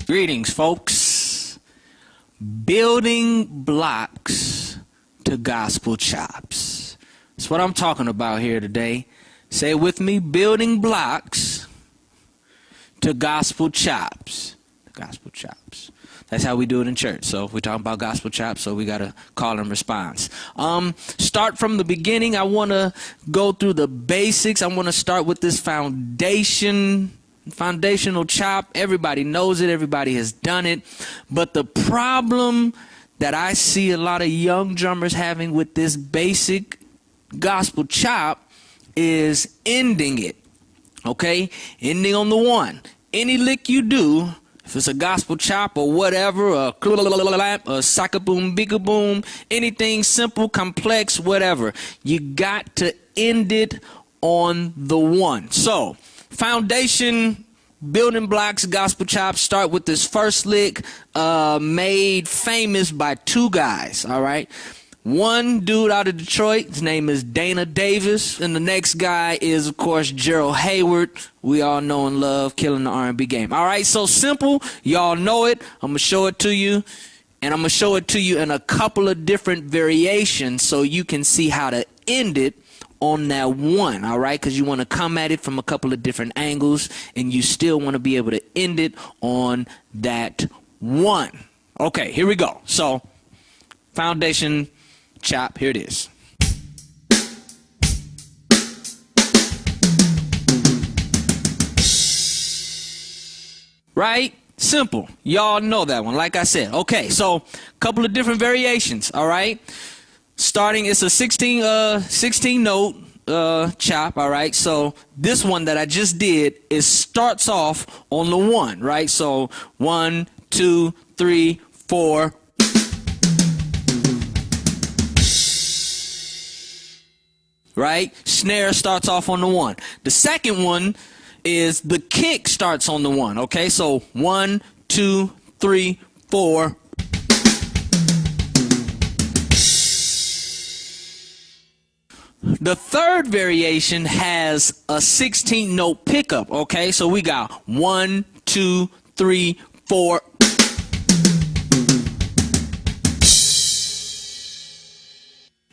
Greetings, folks. Building blocks to gospel chops. That's what I'm talking about here today. Say it with me, building blocks to gospel chops. Gospel chops. That's how we do it in church. So if we're talking about gospel chops, so we got to call and response. Start from the beginning. I want to go through the basics. I want to start with this foundational chop. Everybody knows it. Everybody has done it. But the problem that I see a lot of young drummers having with this basic gospel chop is ending it. Okay? Ending on the one. Any lick you do, if it's a gospel chop or whatever, a sakaboom, bigaboom, anything simple, complex, whatever, you got to end it on the one. So, foundation, building blocks, gospel chops, start with this first lick made famous by two guys, all right? One dude out of Detroit, his name is Dana Davis, and the next guy is, of course, Gerald Hayward. We all know and love killing the R&B game. All right, so simple. Y'all know it. I'm going to show it to you, and I'm going to show it to you in a couple of different variations so you can see how to end it on that one, all right? Because you want to come at it from a couple of different angles, and you still want to be able to end it on that one. Okay, here we go. So, foundation chop, here it is. Right? Simple. Y'all know that one, like I said. Okay, so a couple of different variations, all right? Starting, it's a 16 note chop, all right? So this one that I just did, it starts off on the one, right? So 1, 2, 3, 4. Right? Snare starts off on the one. The second one is the kick starts on the one. Okay, so 1, 2, 3, 4. The third variation has a 16 note pickup. Okay, so we got 1, 2, 3, 4.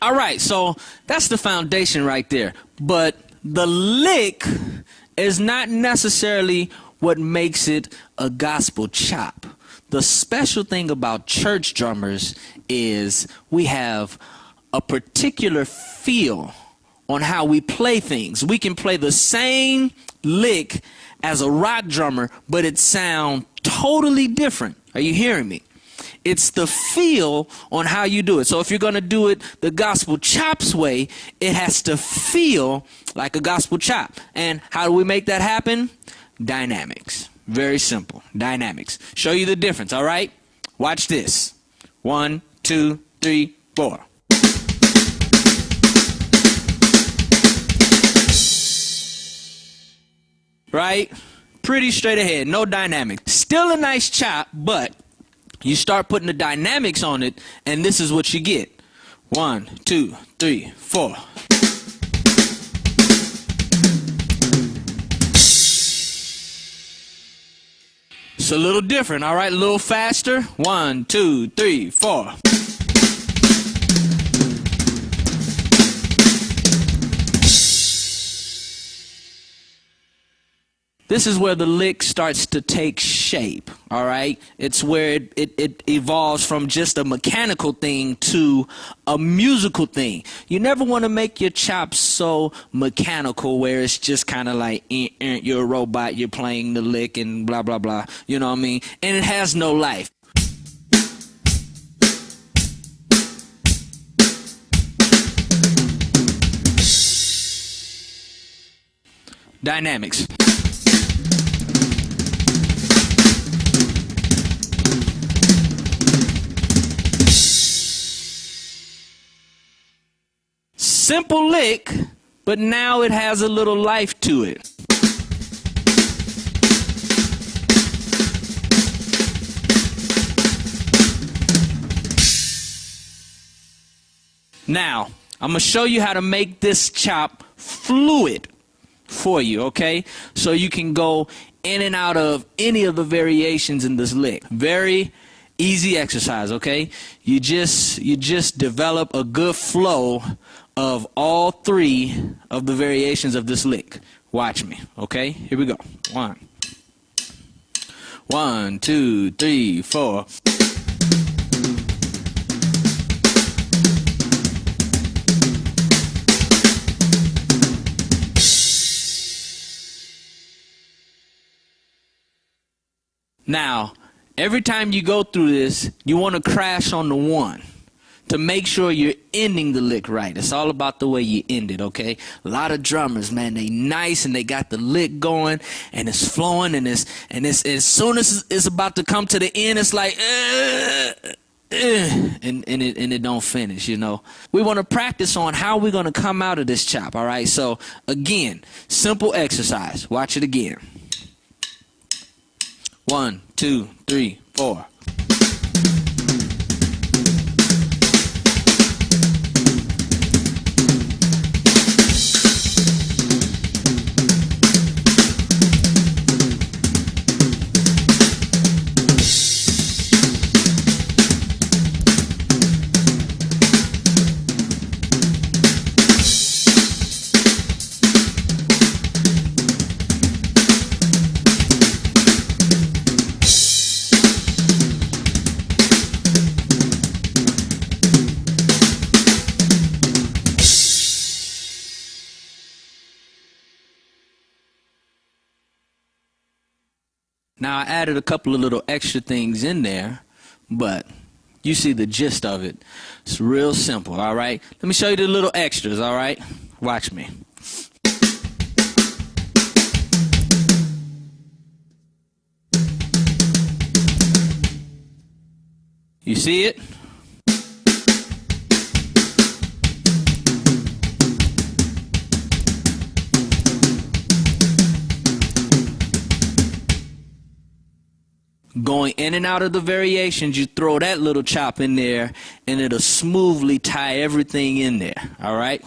All right, so that's the foundation right there. But the lick is not necessarily what makes it a gospel chop. The special thing about church drummers is we have a particular feel on how we play things. We can play the same lick as a rock drummer, but it sounds totally different. Are you hearing me? It's the feel on how you do it. So if you're going to do it the gospel chops way, it has to feel like a gospel chop. And how do we make that happen? Dynamics. Very simple. Dynamics. Show you the difference, all right? Watch this. 1, 2, 3, 4. Right? Pretty straight ahead. No dynamics. Still a nice chop, but you start putting the dynamics on it, and this is what you get. 1, 2, 3, 4. It's a little different, all right? A little faster. 1, 2, 3, 4. This is where the lick starts to take shape, all right? It's where it evolves from just a mechanical thing to a musical thing. You never want to make your chops so mechanical where it's just kind of like, you're a robot, you're playing the lick and blah, blah, blah. You know what I mean? And it has no life. Dynamics. Simple lick, but now it has a little life to it. Now, I'm going to show you how to make this chop fluid for you, okay? So you can go in and out of any of the variations in this lick. Very easy exercise, okay? You just develop a good flow of all 3 of the variations of this lick. Watch me, okay? Here we go. 1, 2, 3, 4. Now, every time you go through this, you want to crash on the 1 to make sure you're ending the lick right. It's all about the way you end it, okay? A lot of drummers, man, they nice and they got the lick going and it's flowing and it's as soon as it's about to come to the end, it's like and it don't finish, you know. We want to practice on how we're going to come out of this chop, all right? So again, simple exercise. Watch it again. 1, 2, 3, 4. Now, I added a couple of little extra things in there, but you see the gist of it. It's real simple, all right? Let me show you the little extras, all right? Watch me. You see it? Going in and out of the variations, you throw that little chop in there, and it'll smoothly tie everything in there, all right?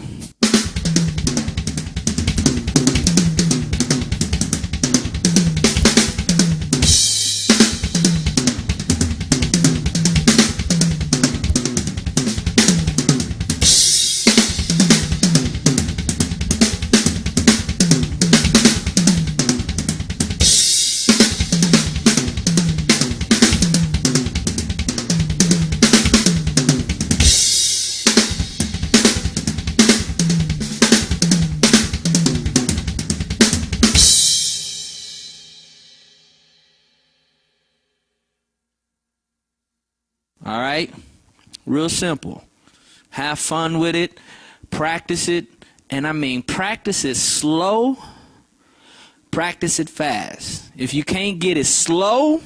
All right, real simple. Have fun with it, practice it, and I mean practice it slow, practice it fast. If you can't get it slow,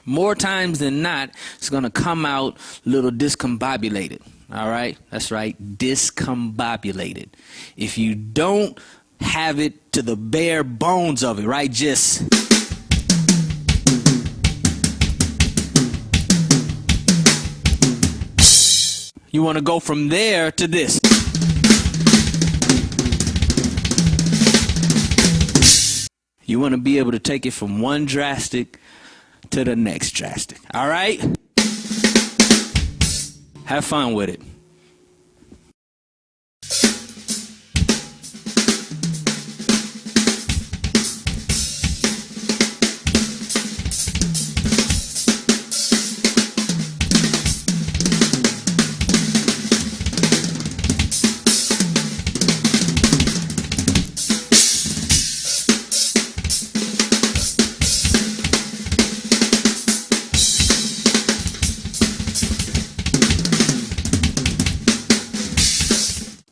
more times than not, it's going to come out a little discombobulated. All right, that's right, discombobulated. If you don't have it to the bare bones of it, right, just... You want to go from there to this. You want to be able to take it from one drastic to the next drastic. All right? Have fun with it.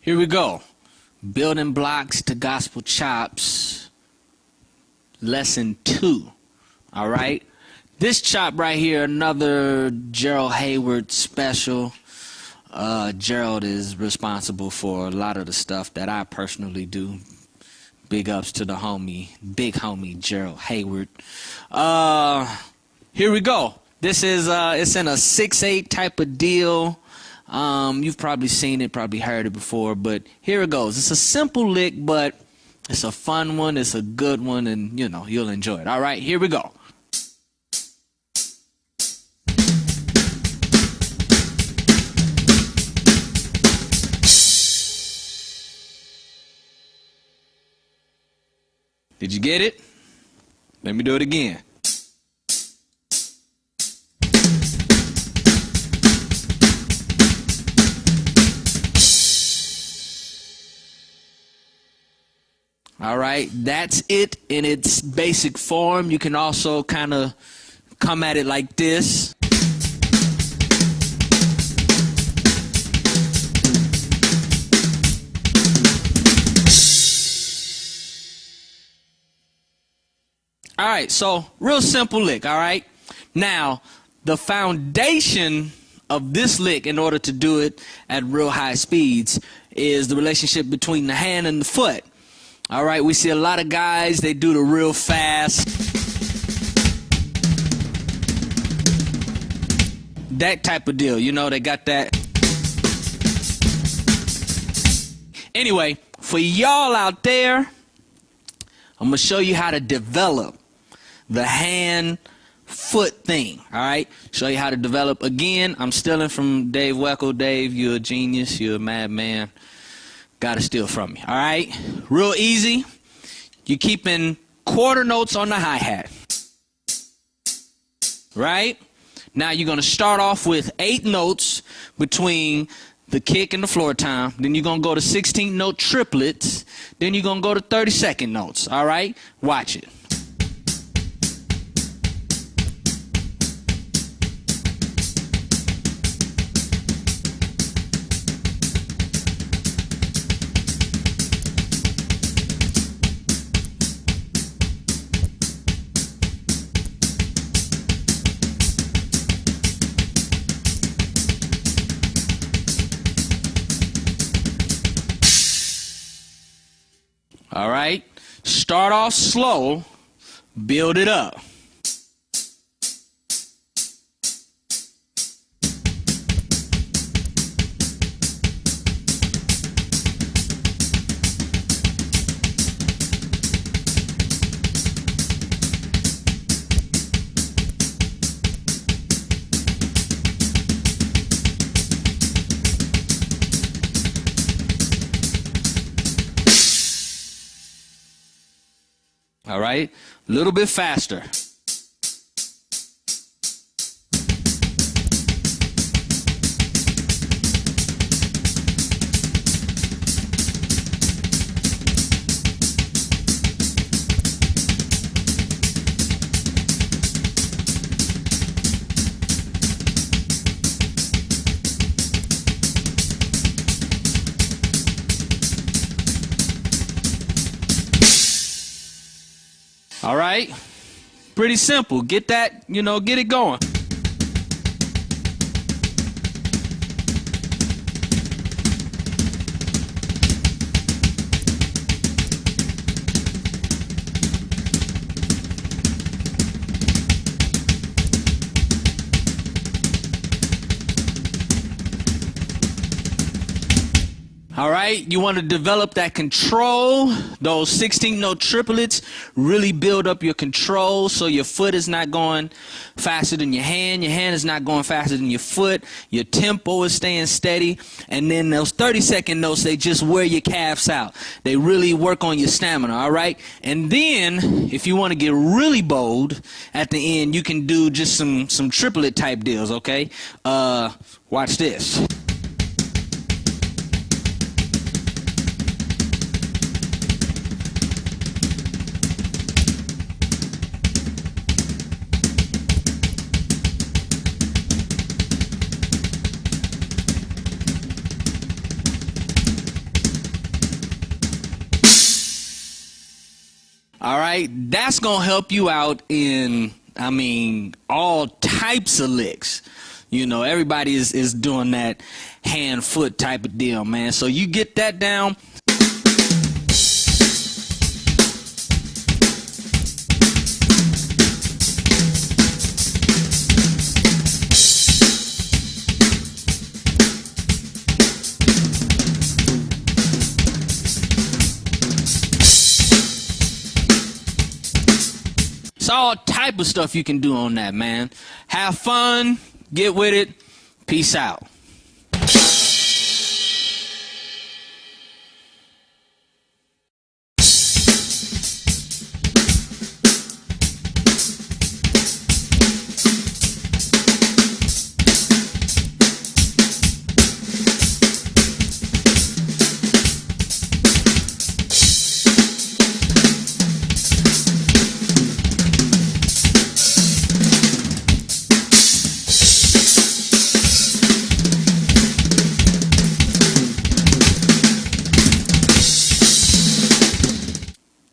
Here we go. Building blocks to gospel chops. Lesson 2. All right. This chop right here, another Gerald Hayward special. Gerald is responsible for a lot of the stuff that I personally do. Big ups to the homie, big homie Jerohn Hayward. Here we go. This is it's in a 6/8 type of deal. You've probably seen it, probably heard it before, but here it goes. It's a simple lick, but It's a fun one, it's a good one, and you know, you'll enjoy it. All right, here we go. Did you get it? Let me do it again. All right, that's it in its basic form. You can also kind of come at it like this. All right, so real simple lick, all right? Now, the foundation of this lick, in order to do it at real high speeds, is the relationship between the hand and the foot. All right, we see a lot of guys, they do the real fast. That type of deal, you know, they got that. Anyway, for y'all out there, I'm going to show you how to develop the hand-foot thing, all right? Show you how to develop. Again, I'm stealing from Dave Weckl. Dave, you're a genius. You're a madman. Got to steal from me, all right? Real easy. You're keeping quarter notes on the hi-hat, right? Now you're going to start off with 8 notes between the kick and the floor time. Then you're going to go to 16-note triplets. Then you're going to go to 30-second notes, all right? Watch it. All right, start off slow, build it up. All right, a little bit faster. All right, pretty simple. Get that, you know, get it going. All right, you want to develop that control, those 16-note triplets, really build up your control so your foot is not going faster than your hand is not going faster than your foot, your tempo is staying steady, and then those 30-second notes, they just wear your calves out. They really work on your stamina, all right? And then, if you want to get really bold, at the end, you can do just some triplet type deals, okay? Watch this. All right, that's going to help you out in, I mean, all types of licks. You know, everybody is doing that hand-foot type of deal, man. So you get that down. all type of stuff you can do on that, man. Have fun, get with it. Peace out.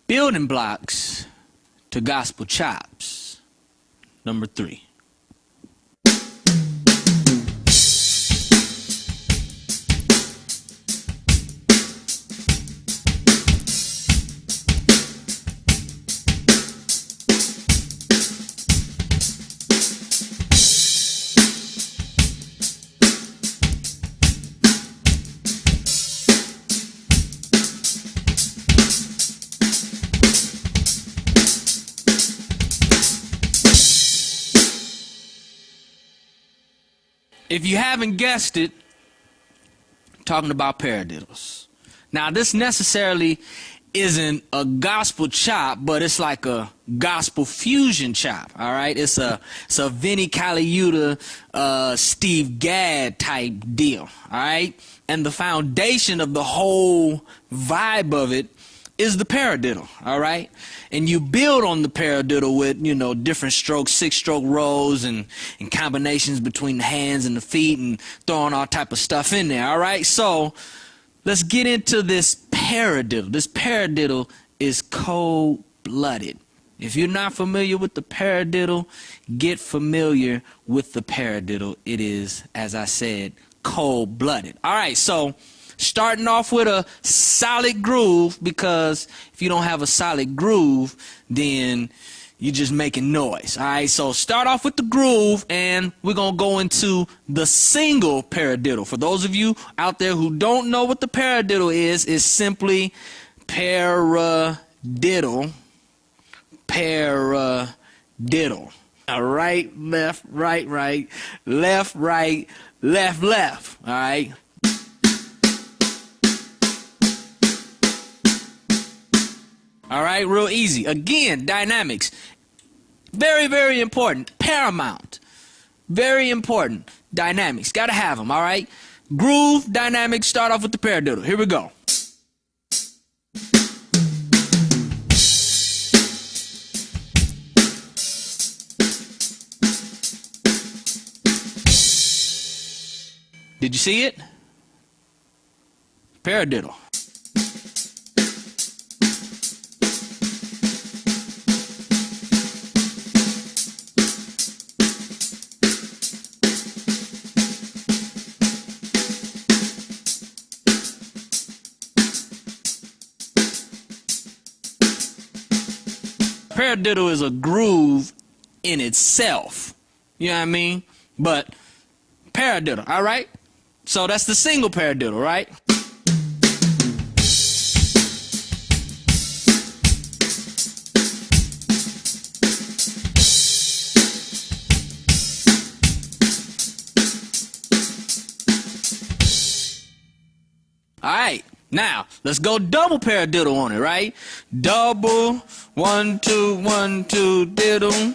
Building blocks to gospel chops. Number 3. If you haven't guessed it, I'm talking about paradiddles. Now, this necessarily isn't a gospel chop, but it's like a gospel fusion chop. All right, it's a Vinnie Colaiuta, Steve Gadd type deal. All right, and the foundation of the whole vibe of it is the paradiddle. All right, and you build on the paradiddle with, you know, different strokes, 6-stroke rolls, and combinations between the hands and the feet, and throwing all type of stuff in there. All right, so let's get into this paradiddle. This paradiddle is cold-blooded. If you're not familiar with the paradiddle, get familiar with the paradiddle. It is, as I said, cold-blooded. All right, so starting off with a solid groove, because if you don't have a solid groove, then you're just making noise. All right, so start off with the groove, and we're going to go into the single paradiddle. For those of you out there who don't know what the paradiddle is, it's simply paradiddle, paradiddle. All right, left, right, left, right, left, left. All right. All right, real easy. Again, dynamics. Very, very important. Paramount. Very important. Dynamics. Got to have them, all right? Groove, dynamics, start off with the paradiddle. Here we go. Did you see it? Paradiddle. Paradiddle is a groove in itself. You know what I mean? But paradiddle, all right? So that's the single paradiddle, right? All right, now let's go double paradiddle on it, right? Double, 1, 2, 1, 2, diddle.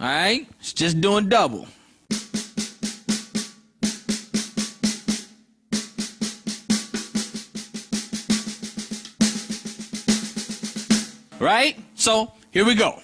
All right, it's just doing double. Right? So here we go.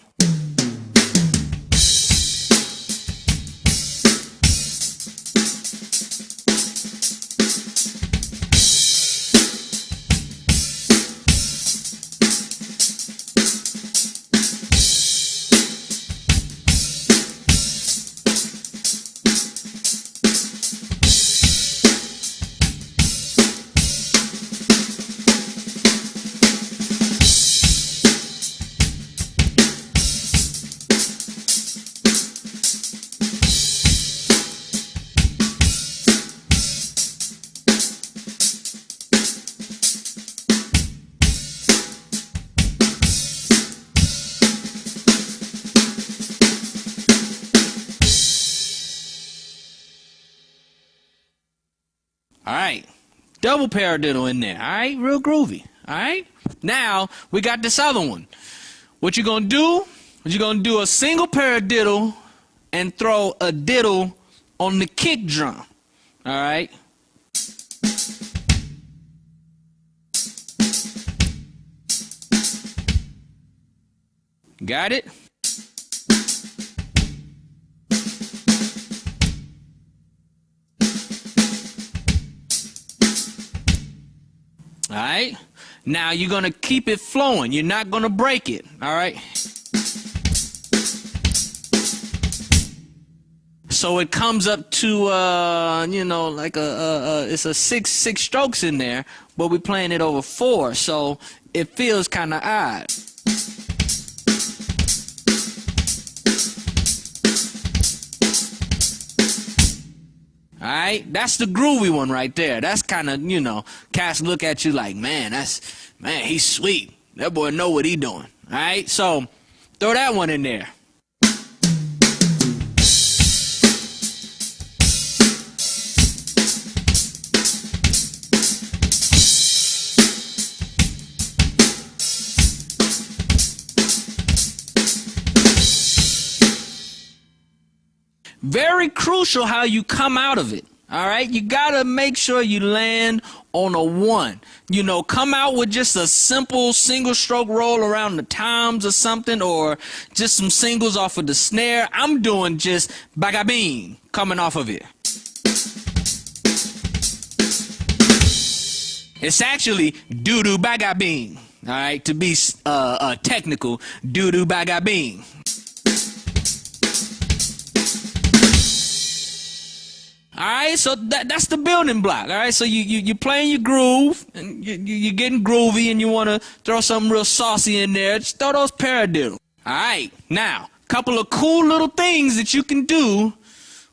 Double paradiddle in there, all right? Real groovy, all right? Now, we got this other one. What you're going to do is you're going to do a single paradiddle and throw a diddle on the kick drum, all right? Got it? All right? Now you're going to keep it flowing. You're not going to break it, all right? So it comes up to, you know, like it's a six strokes in there, but we're playing it over 4, so it feels kind of odd. All right, that's the groovy one right there. That's kind of, you know, cats look at you like, man, he's sweet. That boy know what he doing. All right, so throw that one in there. Very crucial how you come out of it, all right? You got to make sure you land on a 1. You know, come out with just a simple single stroke roll around the toms or something, or just some singles off of the snare. I'm doing just bagabing coming off of it. It's actually doo-doo bagabing, all right? To be technical, doo-doo bagabing. All right, so that's the building block. All right, so you're playing your groove, and you're getting groovy, and you want to throw something real saucy in there. Just throw those paradiddles. All right, now, a couple of cool little things that you can do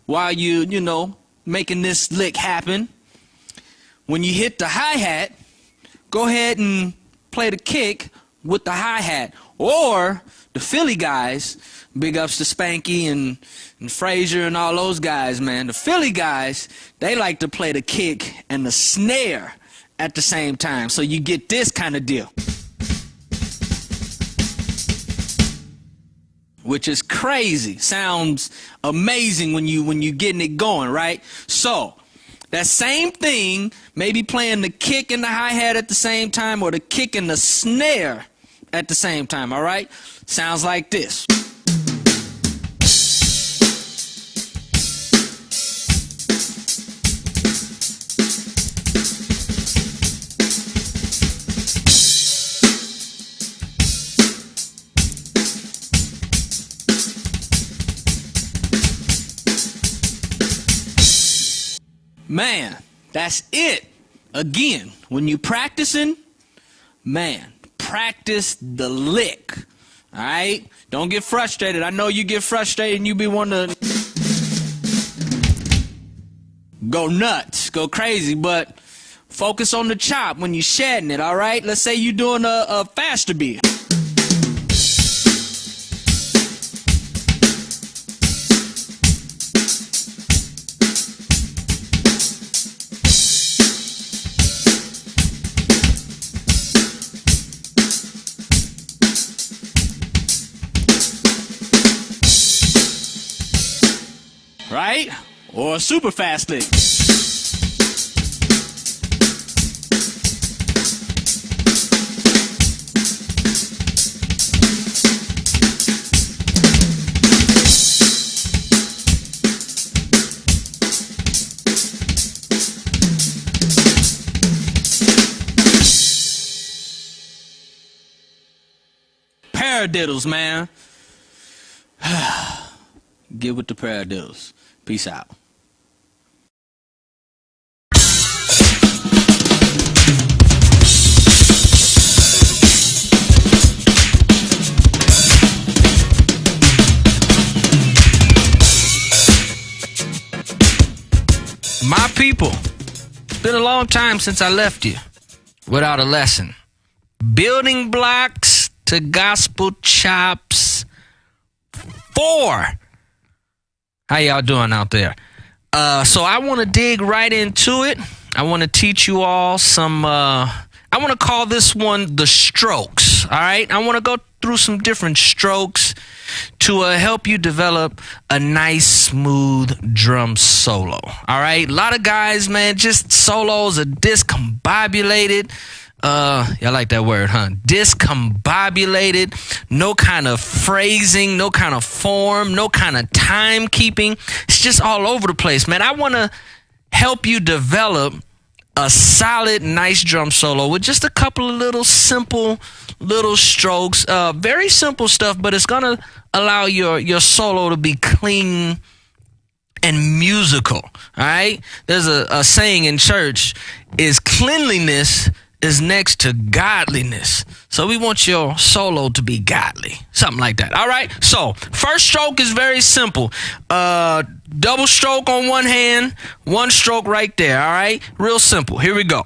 while you know, making this lick happen. When you hit the hi-hat, go ahead and play the kick with the hi-hat. Or the Philly guys, big ups to Spanky and Frazier and all those guys, man. The Philly guys, they like to play the kick and the snare at the same time. So you get this kind of deal. Which is crazy. Sounds amazing when you getting it going, right? So that same thing, maybe playing the kick and the hi-hat at the same time, or the kick and the snare at the same time, all right? Sounds like this. Man, that's it. Again, when you practicing, man, practice the lick. All right? Don't get frustrated. I know you get frustrated and you be wanting to go nuts, go crazy, but focus on the chop when you're shedding it, all right? Let's say you're doing a faster beat. Right? Or a super fast lick. Paradiddles, man. Get with the paradiddles. Peace out. My people, it's been a long time since I left you without a lesson. Building blocks to gospel chops 4. How y'all doing out there? So I want to dig right into it I want to teach you all some, I want to call this one the strokes, all right? I want to go through some different strokes to help you develop a nice, smooth drum solo, all right? A lot of guys, man, just solos are discombobulated. Y'all like that word, huh? Discombobulated, no kind of phrasing, no kind of form, no kind of timekeeping. It's just all over the place, man. I want to help you develop a solid, nice drum solo with just a couple of little simple little strokes. Very simple stuff, but it's going to allow your solo to be clean and musical, all right? There's a saying in church, is cleanliness is next to godliness. So we want your solo to be godly, something like that. All right. So first stroke is very simple. Double stroke on one hand, one stroke right there. All right. Real simple. Here we go.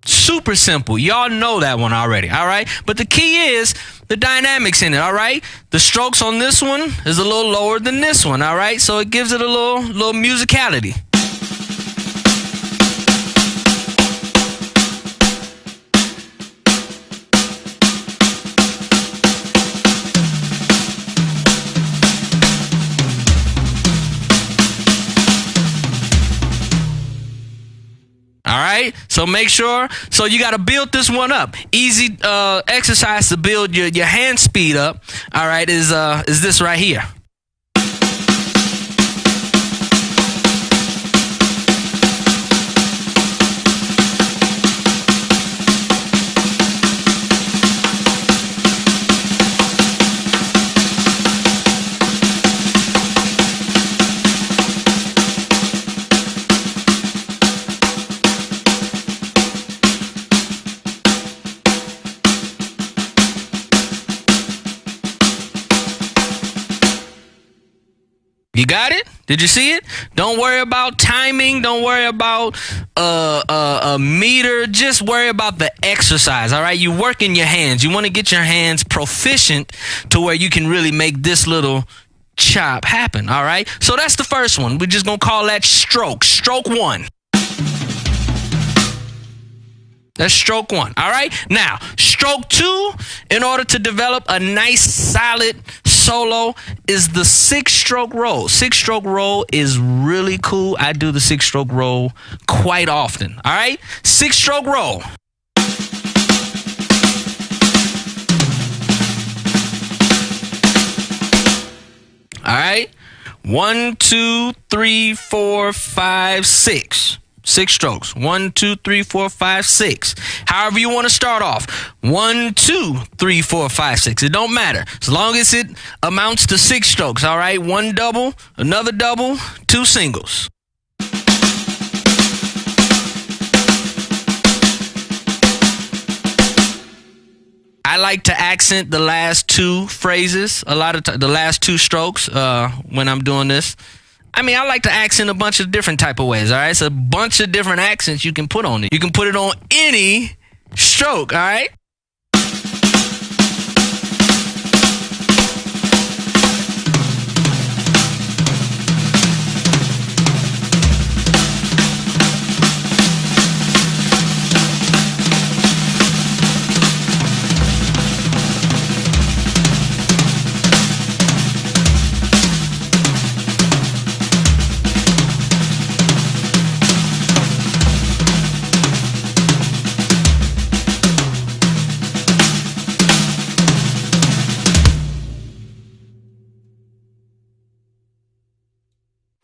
Super simple. Y'all know that one already, all right? But the key is the dynamics in it, all right? The strokes on this one is a little lower than this one, all right? So it gives it a little musicality. All right, so make sure. So you got to build this one up. Easy exercise to build your hand speed up. All right, is this right here. You got it? Did you see it? Don't worry about timing. Don't worry about a meter. Just worry about the exercise, all right? You work in your hands. You want to get your hands proficient to where you can really make this little chop happen, all right? So that's the first one. We're just going to call that stroke. Stroke one. That's stroke one, all right? Now, stroke two, in order to develop a nice, solid solo, is the 6-stroke roll. 6-stroke roll is really cool. I do the 6-stroke roll quite often, all right? 6-stroke roll. All right? 1, 2, 3, 4, 5, 6. 6 strokes. 1, 2, 3, 4, 5, 6. However you want to start off. 1, 2, 3, 4, 5, 6. It don't matter. As long as it amounts to 6 strokes. All right. 1 double, another double, 2 singles. I like to accent the last 2 phrases, the last 2 strokes when I'm doing this. I mean, I like to accent a bunch of different type of ways, all right? It's a bunch of different accents you can put on it. You can put it on any stroke, all right?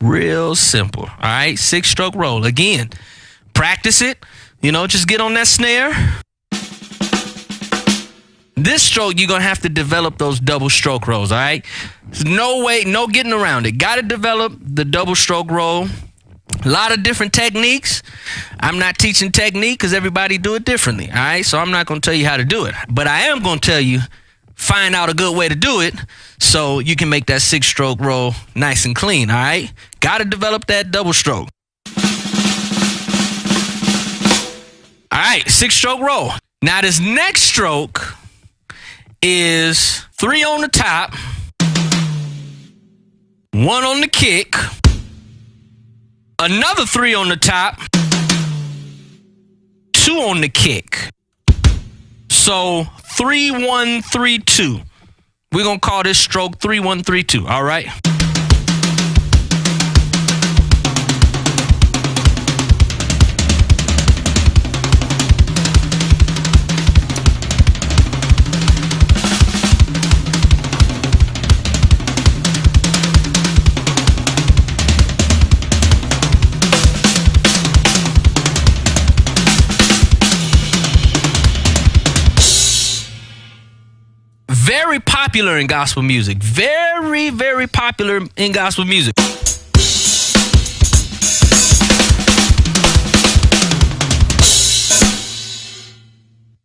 Real simple, all right? 6-stroke roll. Again, practice it. You know, just get on that snare. This stroke, you're going to have to develop those double stroke rolls, all right? There's no way, no getting around it. Got to develop the double stroke roll. A lot of different techniques. I'm not teaching technique because everybody do it differently, all right? So I'm not going to tell you how to do it. But I am going to tell you find out a good way to do it so you can make that 6-stroke roll nice and clean, all right? Got to develop that double stroke. All right, 6-stroke roll. Now this next stroke is 3 on the top, 1 on the kick, another 3 on the top, 2 on the kick. So 3-1-3-2. We're going to call this stroke 3-1-3-2, all right? Very popular in gospel music. Very, very popular in gospel music.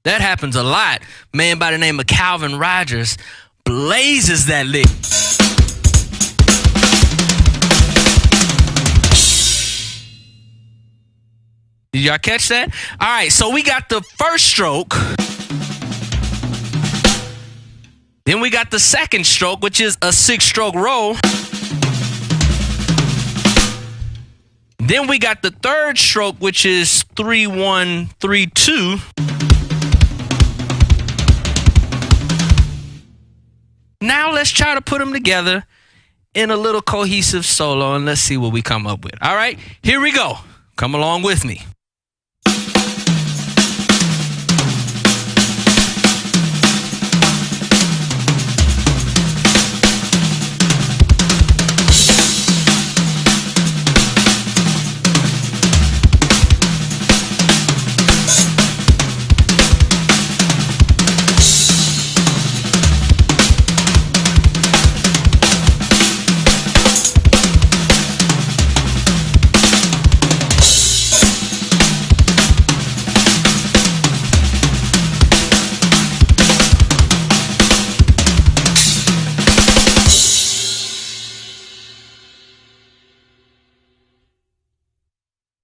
That happens a lot. Man by the name of Calvin Rogers blazes that lick. Did y'all catch that? All right, so we got the first stroke. Then we got the second stroke, which is a 6-stroke roll. Then we got the third stroke, which is 3-1-3-2. Now let's try to put them together in a little cohesive solo, and let's see what we come up with. All right, here we go. Come along with me.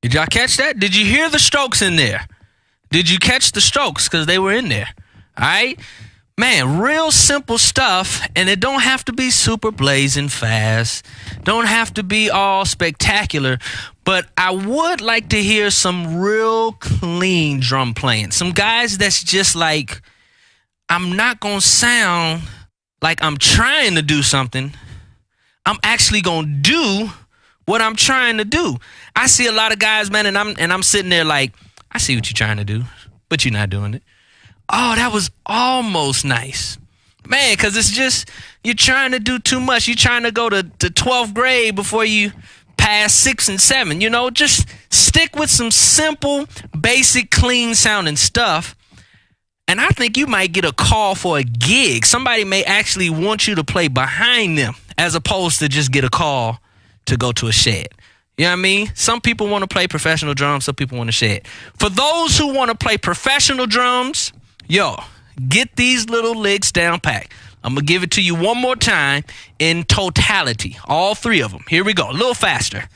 Did y'all catch that? Did you hear the strokes in there? Did you catch the strokes? Because they were in there. All right? Man, real simple stuff, and it don't have to be super blazing fast. Don't have to be all spectacular, but I would like to hear some real clean drum playing. Some guys that's just like, I'm not going to sound like I'm trying to do something. I'm actually going to do what I'm trying to do. I see a lot of guys, man, and I'm sitting there like, I see what you're trying to do, but you're not doing it. Oh, that was almost nice. Man, because it's just, you're trying to do too much. You're trying to go to 12th grade before you pass 6 and 7. You know, just stick with some simple, basic, clean sounding stuff. And I think you might get a call for a gig. Somebody may actually want you to play behind them as opposed to just get a call to go to a shed. You know what I mean? Some people want to play professional drums. Some people want to shed. For those who want to play professional drums, yo, get these little licks down pat. I'm going to give it to you one more time in totality. All 3 of them. Here we go. A little faster.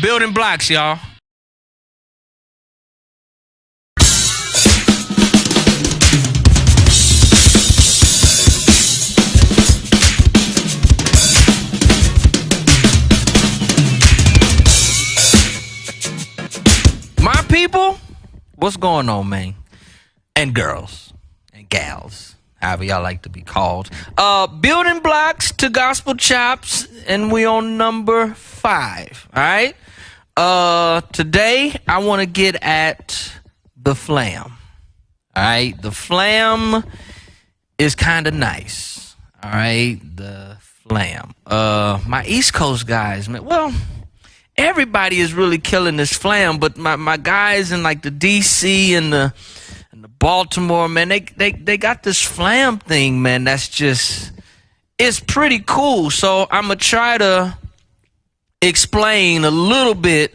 Building blocks, y'all. My people, what's going on, man? And girls and gals however y'all like to be called. Building blocks to gospel chops, and we on number 5. All right. Today I want to get at the flam. All right, the flam is kind of nice. All right, the flam. My East Coast guys, man. Well, everybody is really killing this flam, but my guys in like the DC and the Baltimore, man, they got this flam thing, man. That's just, it's pretty cool. So I'm gonna try to explain a little bit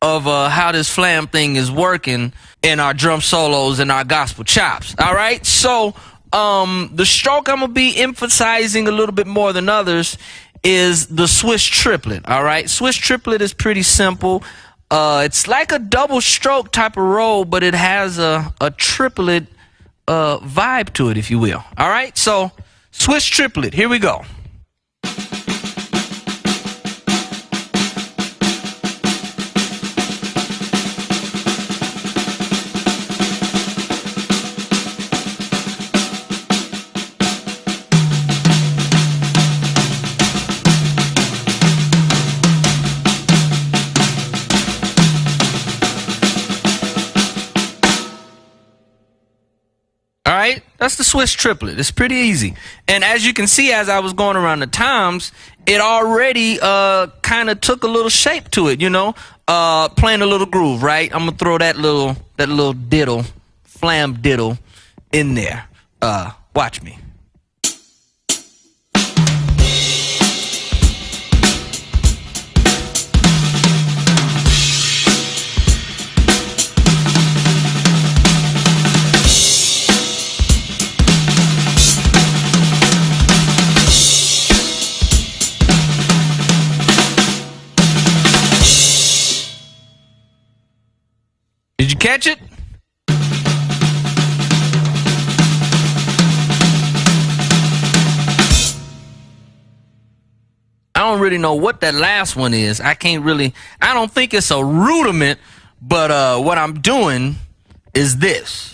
of how this flam thing is working in our drum solos and our gospel chops. All right, so the stroke I'm gonna be emphasizing a little bit more than others is the Swiss triplet. All right, Swiss triplet is pretty simple. It's like a double stroke type of roll, but it has a triplet vibe to it, if you will. All right, so Swiss triplet, here we go. That's the Swiss triplet. It's pretty easy. And as you can see, as I was going around the times, it already kind of took a little shape to it, you know, playing a little groove, right? I'm gonna throw that little diddle, flam diddle in there. Watch me. Did you catch it? I don't really know what that last one is. I don't think it's a rudiment, but what I'm doing is this.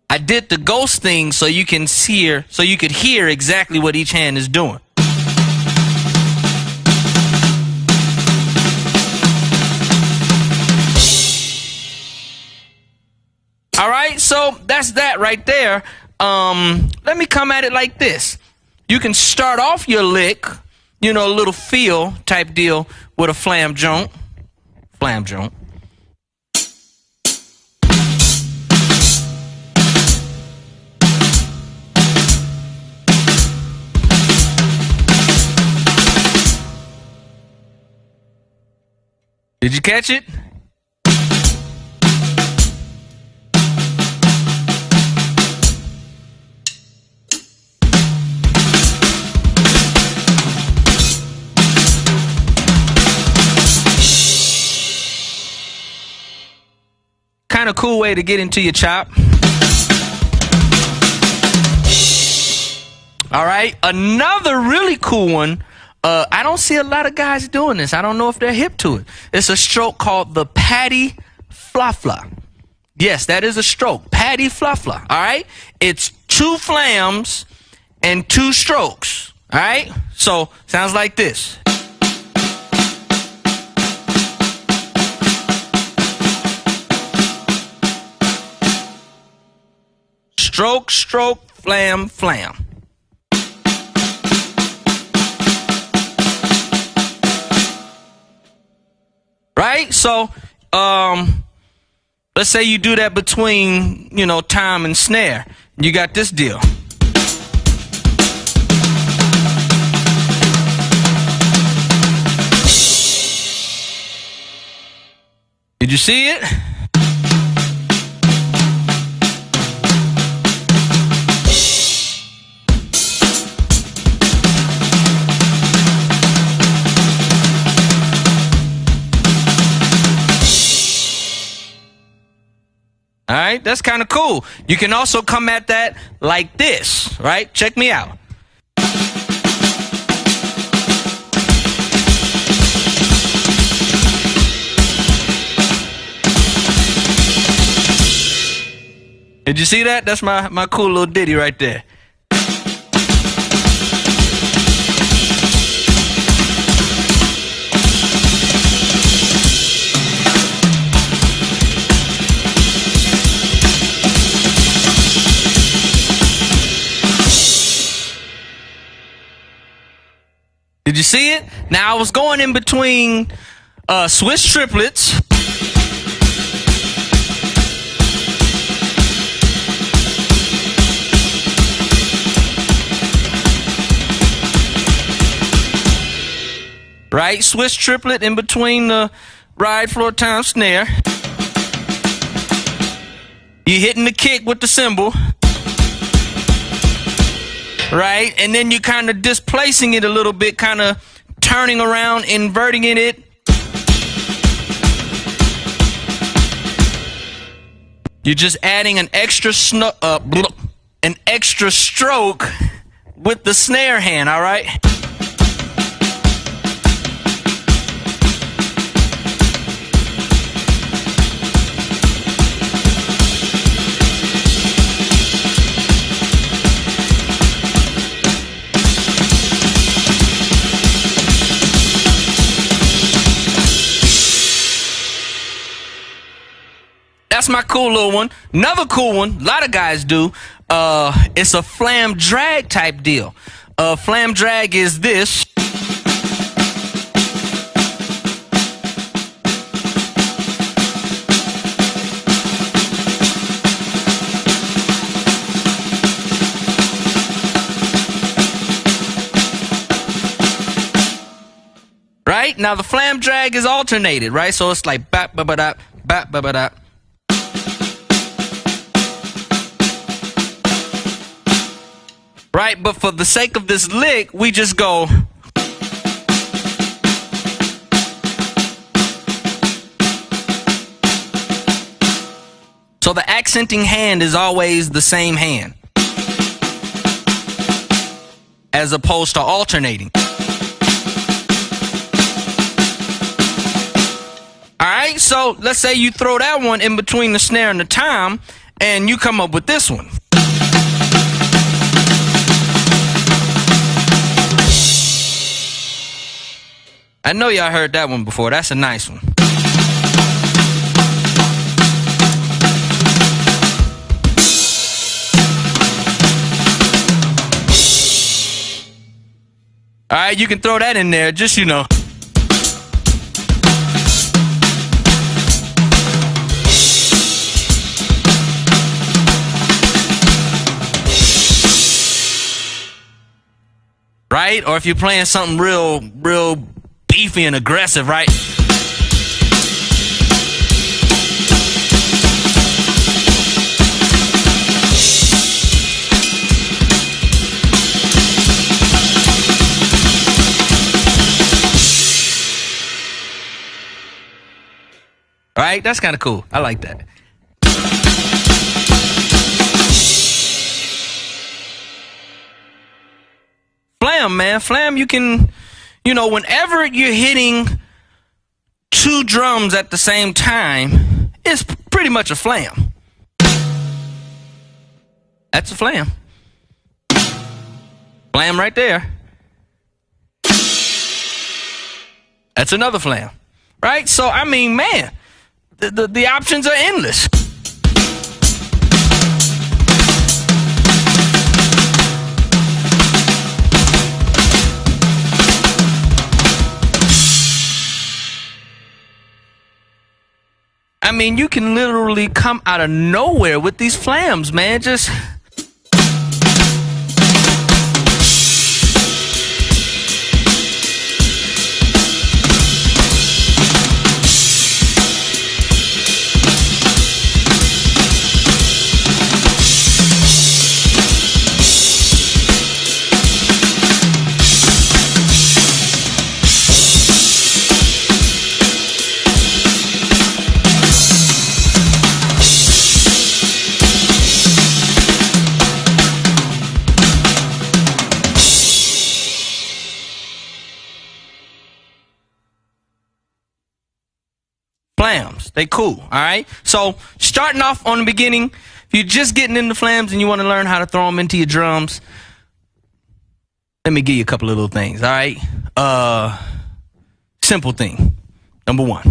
I did the ghost thing so you could hear exactly what each hand is doing. All right, so that's that right there. Let me come at it like this. You can start off your lick, you know, a little feel type deal with a flam joint. Flam joint. Did you catch it? Kind of cool way to get into your chop. All right, another really cool one. I don't see a lot of guys doing this. I don't know if they're hip to it. It's a stroke called the patty fla-fla. Yes, that is a stroke. Patty fla-fla. All right? It's 2 flams and 2 strokes. All right? So, sounds like this. Stroke, stroke, flam, flam. Right? So, let's say you do that between, you know, time and snare. You got this deal. Did you see it? All right, that's kind of cool. You can also come at that like this, right? Check me out. Did you see that? That's my cool little ditty right there. Did you see it? Now, I was going in between Swiss triplets. Right? Swiss triplet in between the ride, floor, time, snare. You're hitting the kick with the cymbal. Right? And then you're kind of displacing it a little bit, kind of turning around, inverting it. You're just adding an extra stroke with the snare hand, all right? That's my cool little one. Another cool one, a lot of guys do. It's a flam drag type deal. Flam drag is this. Right? Now the flam drag is alternated, right? So it's like bap ba ba da, bap ba ba da. Right, but for the sake of this lick, we just go. So the accenting hand is always the same hand, as opposed to alternating. Alright, so let's say you throw that one in between the snare and the tom, and you come up with this one. I know y'all heard that one before. That's a nice one. All right, you can throw that in there, just, you know. Right? Or if you're playing something real beefy and aggressive, right? Right? That's kind of cool. I like that. Flam, man. Flam, you can, you know, whenever you're hitting two drums at the same time, it's pretty much a flam. That's a flam. Flam right there. That's another flam. Right? So, I mean, man, the options are endless. I mean, you can literally come out of nowhere with these flams, man. Just... Flams, they cool, all right? So starting off on the beginning, if you're just getting into flams and you want to learn how to throw them into your drums, let me give you a couple of little things, all right? Simple thing. Number one.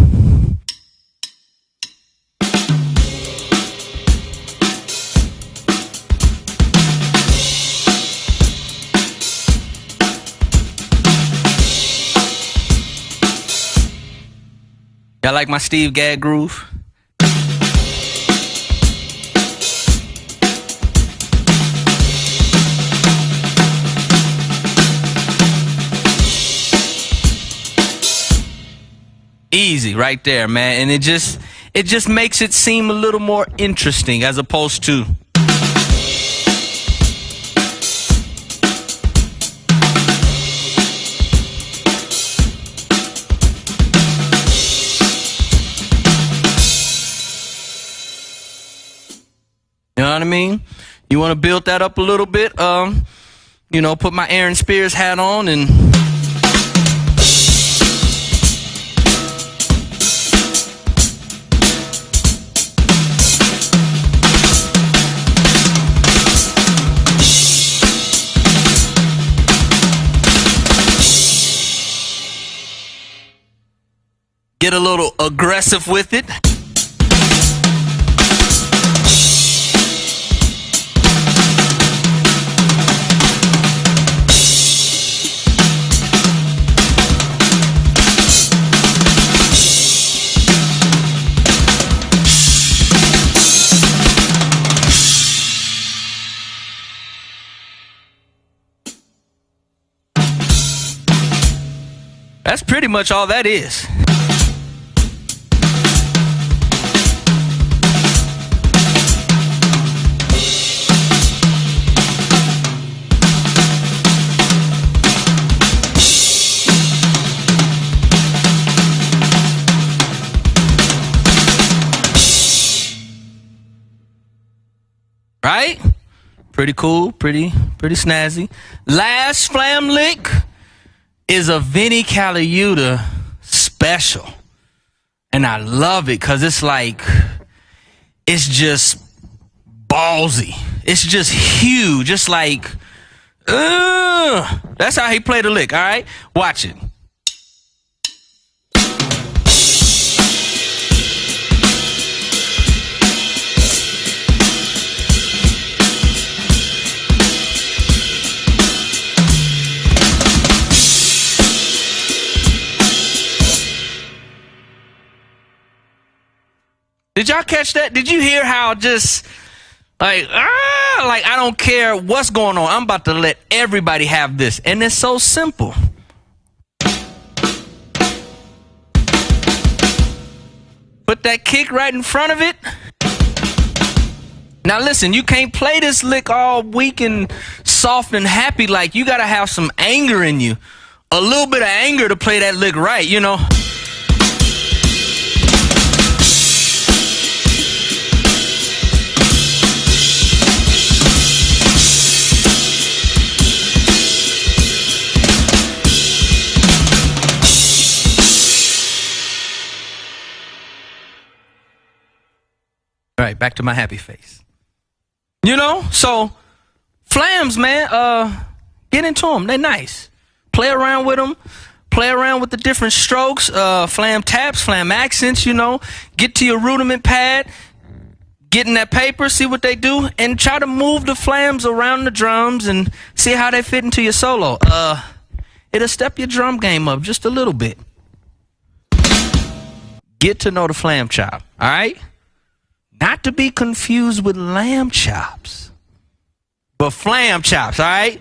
Y'all like my Steve Gadd groove? Easy right there, man. And it just makes it seem a little more interesting as opposed to you know what I mean? You want to build that up a little bit, you know, put my Aaron Spears hat on and get a little aggressive with it. That's pretty much all that is. Right? Pretty cool, pretty snazzy. Last flam lick is a Vinny Caliuta special. And I love it because it's like, it's just ballsy. It's just huge. It's like, that's how he played the lick, all right? Watch it. Did y'all catch that? Did you hear how just like I don't care what's going on. I'm about to let everybody have this. And it's so simple. Put that kick right in front of it. Now listen, you can't play this lick all weak and soft and happy. Like, you got to have some anger in you. A little bit of anger to play that lick right, you know. All right, back to my happy face. You know, so flams, man, get into them. They're nice. Play around with them. Play around with the different strokes, flam taps, flam accents, you know. Get to your rudiment pad. Get in that paper, see what they do, and try to move the flams around the drums and see how they fit into your solo. It'll step your drum game up just a little bit. Get to know the flam chop, all right? Not to be confused with lamb chops, but flam chops, all right?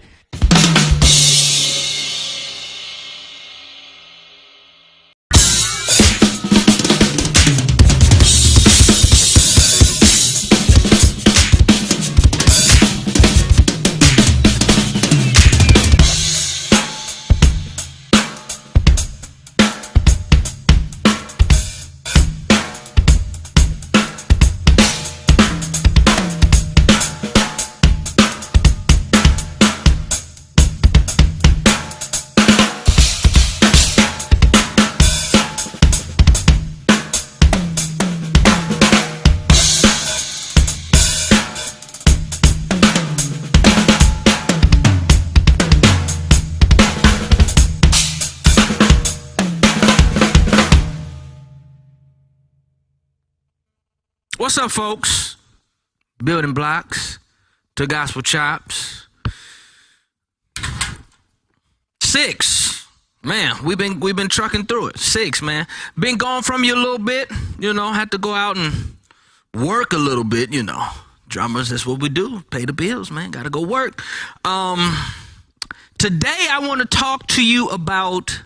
What's up, folks? Building blocks to gospel chops. 6. Man, we've been trucking through it. 6, man. Been gone from you a little bit, had to go out and work a little bit, Drummers, that's what we do. Pay the bills, man. Gotta go work. Today I want to talk to you about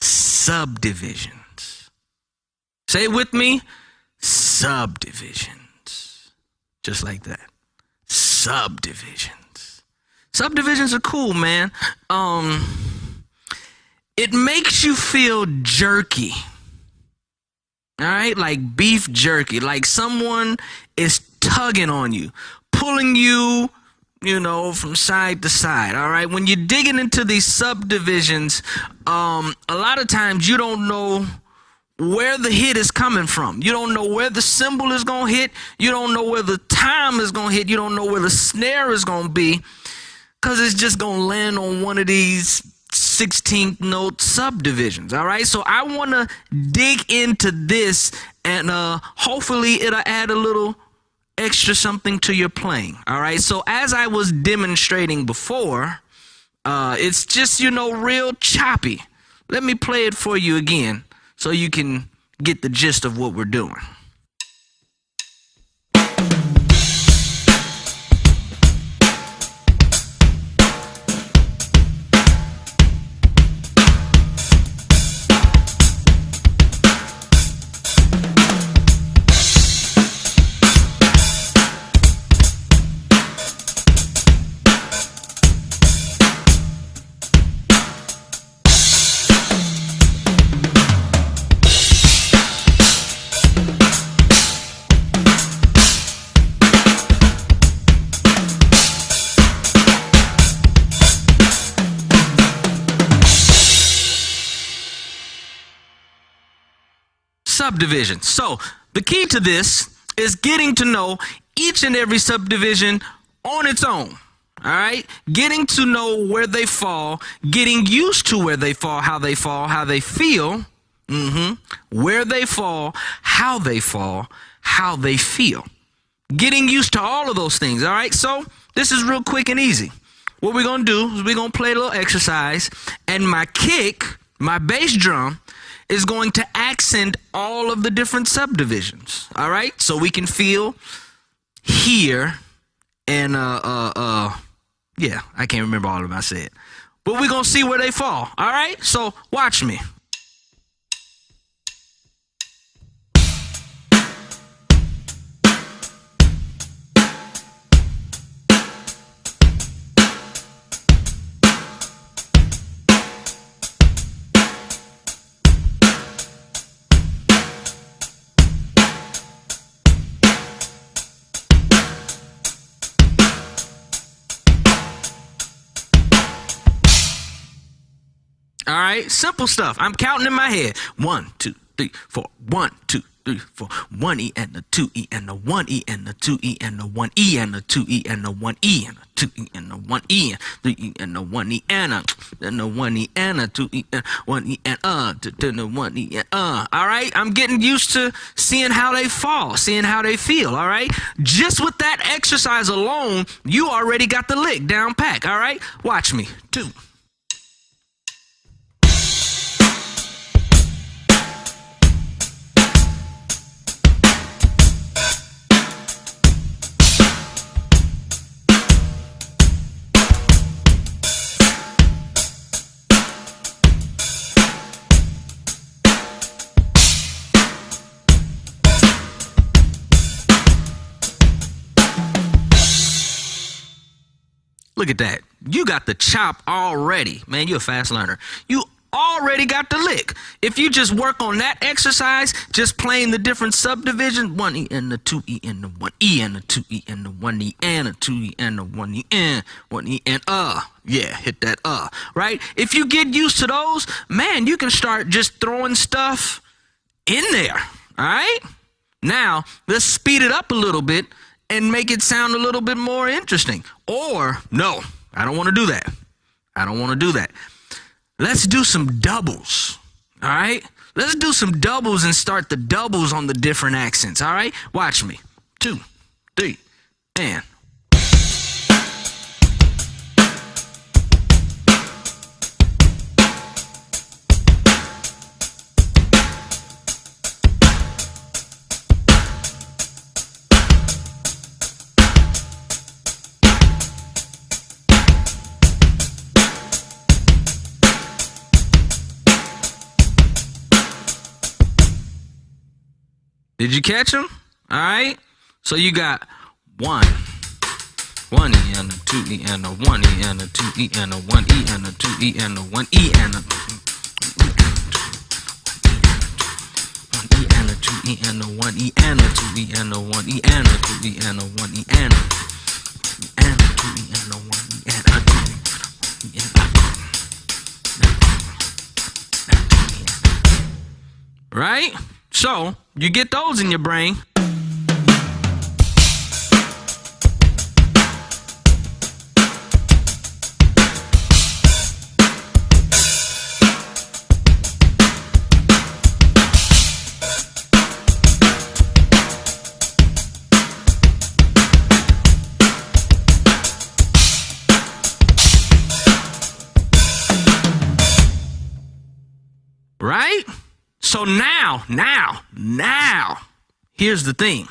subdivisions. Say it with me. Subdivisions. Just like that. Subdivisions. Subdivisions are cool, man. It makes you feel jerky. All right? Like beef jerky. Like someone is tugging on you, pulling you, from side to side. All right? When you're digging into these subdivisions, a lot of times you don't know where the hit is coming from. You don't know where the cymbal is going to hit. You don't know where the time is going to hit. You don't know where the snare is going to be, because it's just going to land on one of these 16th note subdivisions. All right. So I want to dig into this, and hopefully it'll add a little extra something to your playing. All right. So as I was demonstrating before, it's just, real choppy. Let me play it for you again so you can get the gist of what we're doing. Subdivisions. So the key to this is getting to know each and every subdivision on its own. All right. Getting to know where they fall, getting used to where they fall, how they feel, where they fall, how they feel. Getting used to all of those things. All right. So this is real quick and easy. What we're going to do is we're going to play a little exercise, and my kick, my bass drum, is going to accent all of the different subdivisions. All right? So we can feel, hear, and yeah, I can't remember all of them I said. But we're going to see where they fall. All right? So watch me. All right, simple stuff. I'm counting in my head. 1, 2, 3, 4. 1, 2, 3, 4. 1 E and the 2 E and the 1 E and the 2 E and the 1 E and the 2 E and the 1 E and the 2 E and the 1 E and 3 E and the 1 E and the 1 E and the 2 E and 1 E and to the 1 E and All right, I'm getting used to seeing how they fall, seeing how they feel. All right, just with that exercise alone, you already got the lick down pack. All right, watch me. 2. Look at that. You got the chop already. Man, you're a fast learner. You already got the lick. If you just work on that exercise, just playing the different subdivisions, 1 E and the 2 E and the 1 E and the 2 E and the 1 E and the 2 E and the 1 E and 1 E and yeah, hit that right? If you get used to those, man, you can start just throwing stuff in there. All right? Now, let's speed it up a little bit and make it sound a little bit more interesting. Or, no, I don't want to do that. I don't want to do that. Let's do some doubles, all right? Let's do some doubles and start the doubles on the different accents, all right? Watch me. 2, 3, and. Did you catch them? All right. So you got 1 E and a 2 E and a 1 E and a 2 E and a 1 E and a 2 E and a 1 E and a 1 E and a 2 E and a 1 E and a 2 E and a 1 E and a 2 E and a 1 E and a 2 E and a 1 E and a 2 E and a. Right? So you get those in your brain. Right? So now, here's the thing.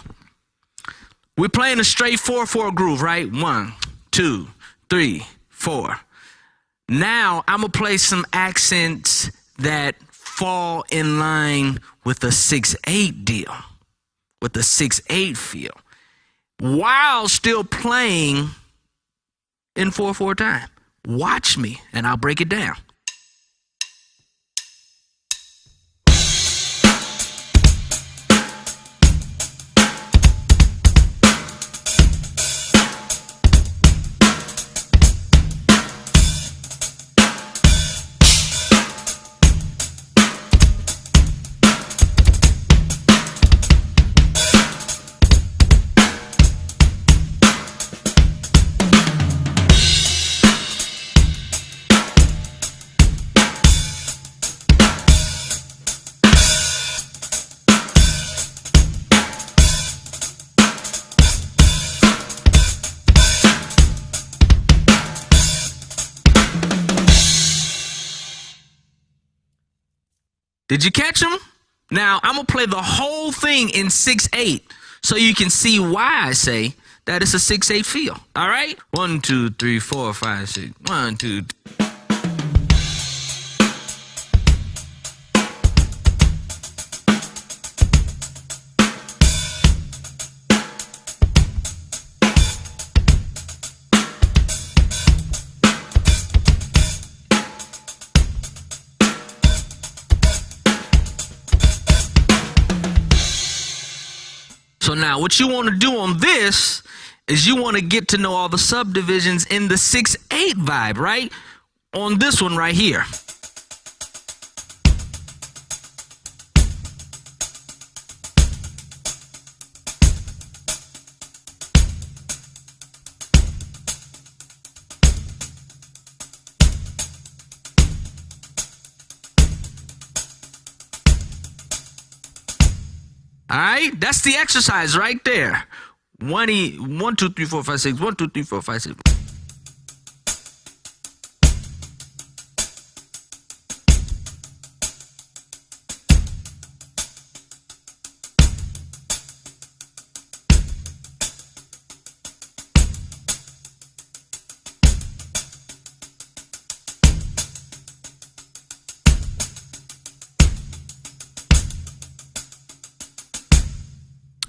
We're playing a straight 4/4 groove, right? 1, 2, 3, 4. Now, I'm going to play some accents that fall in line with a 6/8 deal, with a 6/8 feel, while still playing in 4/4 time. Watch me, and I'll break it down. Did you catch them? Now, I'm going to play the whole thing in 6/8 so you can see why I say that it's a 6/8 feel. All right? 1, 2, 3, 4, 5, 6. 1, 2, 3. So now what you want to do on this is you want to get to know all the subdivisions in the 6/8 vibe, right? On this one right here. All right, that's the exercise right there. 1 E, 1, 2, 3, 4, 5, 6. 1, 2, 3, 4, 5, 6.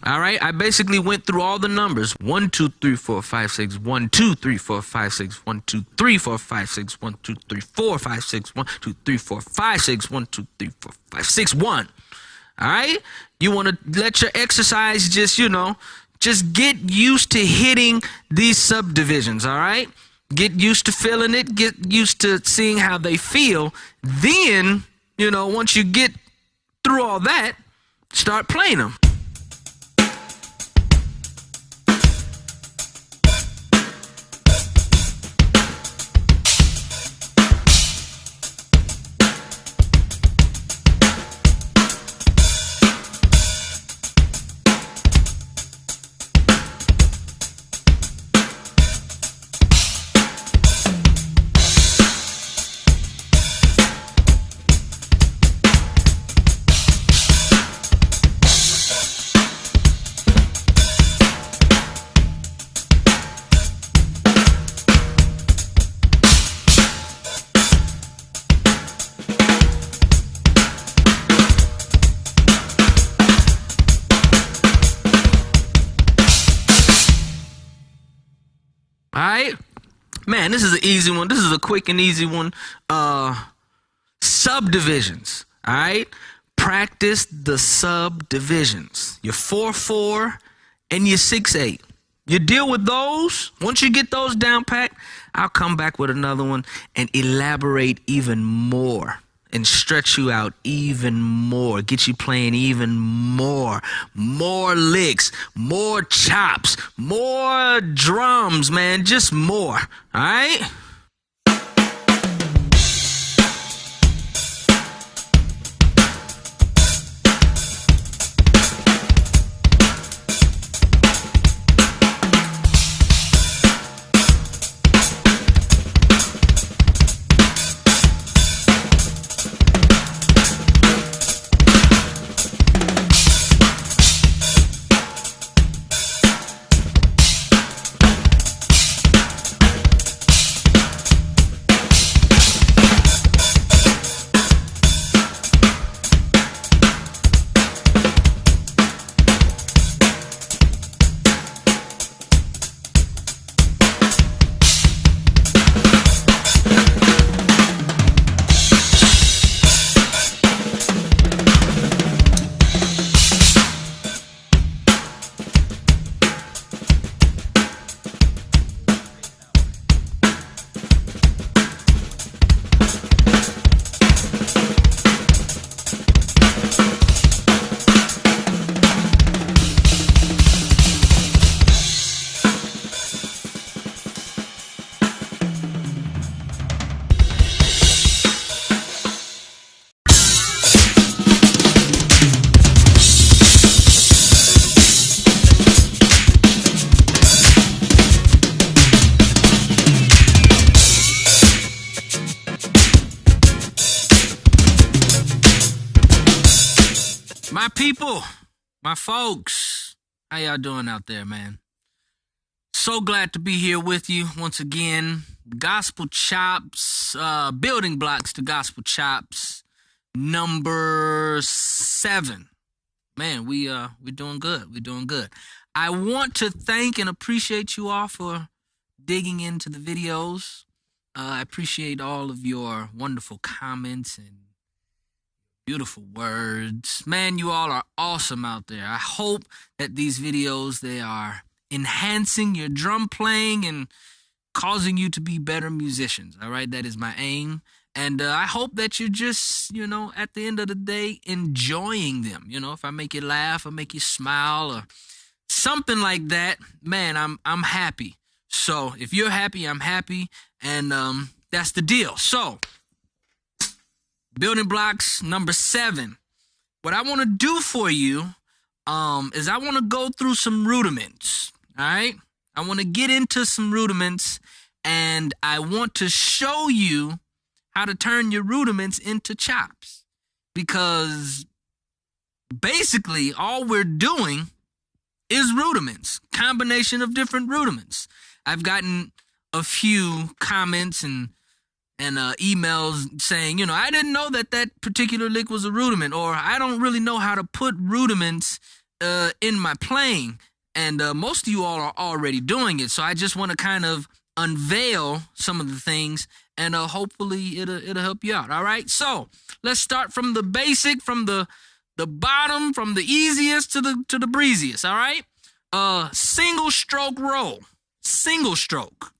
All right, I basically went through all the numbers. 1, 2, 3, 4, 5, 6. 1, 2, 3, 4, 5, 6. 1, 2, 3, 4, 5, 6. 1, 2, 3, 4, 5, 6. 1, 2, 3, 4, 5, 6. 1, 2, 3, 4, 5, 6, 1. All right? You want to let your exercise just, just get used to hitting these subdivisions, all right? Get used to feeling it. Get used to seeing how they feel. Then, once you get through all that, start playing them. right? Man, this is an easy one. This is a quick and easy one. Subdivisions, all right? Practice the subdivisions. Your 4-4 and your 6-8. You deal with those. Once you get those down packed, I'll come back with another one and elaborate even more and stretch you out even more. Get you playing even more. More licks, more chops, more drums, man. Just more, all right? My people, my folks, how y'all doing out there, man? So glad to be here with you once again. Gospel Chops, building blocks to Gospel Chops, number 7. Man, we're doing good. We're doing good. I want to thank and appreciate you all for digging into the videos. I appreciate all of your wonderful comments and beautiful words. Man, you all are awesome out there. I hope that these videos, they are enhancing your drum playing and causing you to be better musicians. All right, that is my aim. And I hope that you're just, at the end of the day, enjoying them. If I make you laugh or make you smile or something like that, man, I'm happy. So if you're happy, I'm happy. And that's the deal. So building blocks number 7. What I want to do for you is I want to go through some rudiments. All right? I want to get into some rudiments, and I want to show you how to turn your rudiments into chops. Because basically all we're doing is rudiments, combination of different rudiments. I've gotten a few comments and emails saying, I didn't know that particular lick was a rudiment, or I don't really know how to put rudiments in my playing. And most of you all are already doing it. So I just want to kind of unveil some of the things, and hopefully it'll help you out. All right. So let's start from the basic, from the bottom, from the easiest to the breeziest. All right. Single stroke roll. Single stroke.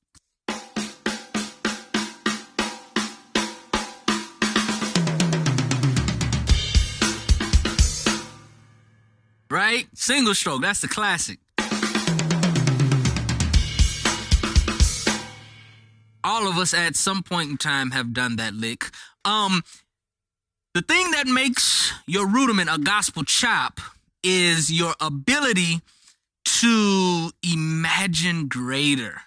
Right? Single stroke. That's the classic. All of us at some point in time have done that lick. The thing that makes your rudiment a gospel chop is your ability to imagine greater.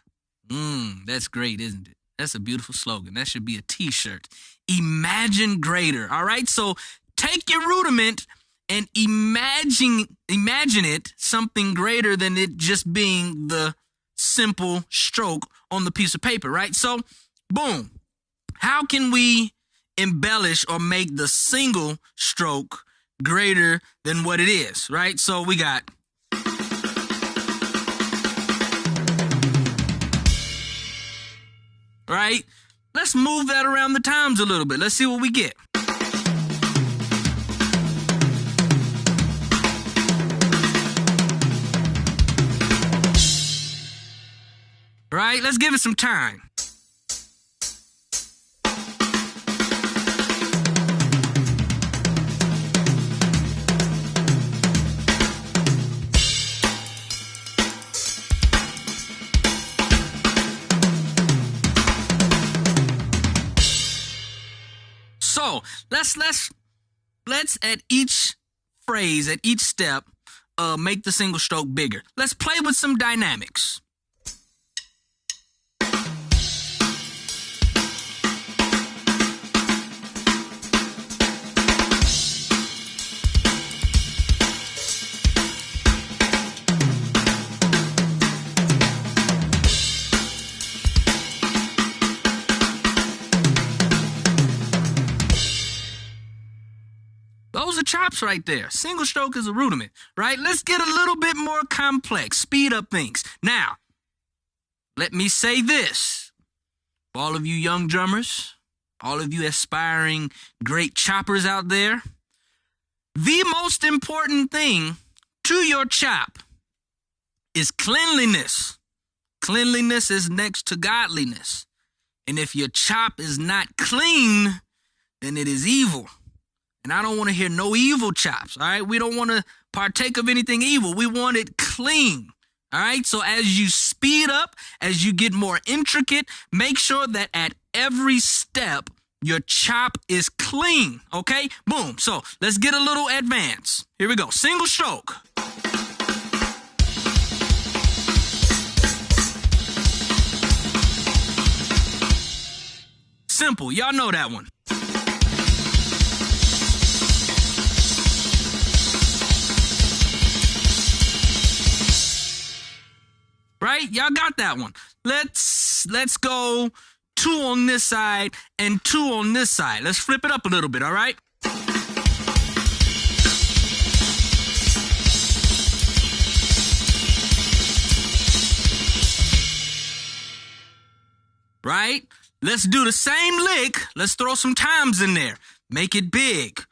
That's great, isn't it? That's a beautiful slogan. That should be a t-shirt. Imagine greater. All right? So take your rudiment and imagine it something greater than it just being the simple stroke on the piece of paper, right? So, boom. How can we embellish or make the single stroke greater than what it is, right? So we got right? Let's move that around the times a little bit. Let's see what we get. Right? Let's give it some time. So let's at each phrase, at each step, make the single stroke bigger. Let's play with some dynamics. Those are chops right there. Single stroke is a rudiment, right? Let's get a little bit more complex. Speed up things. Now, let me say this. For all of you young drummers, all of you aspiring great choppers out there, the most important thing to your chop is cleanliness. Cleanliness is next to godliness. And if your chop is not clean, then it is evil. And I don't want to hear no evil chops, all right? We don't want to partake of anything evil. We want it clean, all right? So as you speed up, as you get more intricate, make sure that at every step, your chop is clean, okay? Boom. So let's get a little advanced. Here we go. Single stroke. Simple. Y'all know that one. Right? Y'all got that one. Let's go 2 on this side and 2 on this side. Let's flip it up a little bit, all right? Right? Let's do the same lick. Let's throw some times in there. Make it big.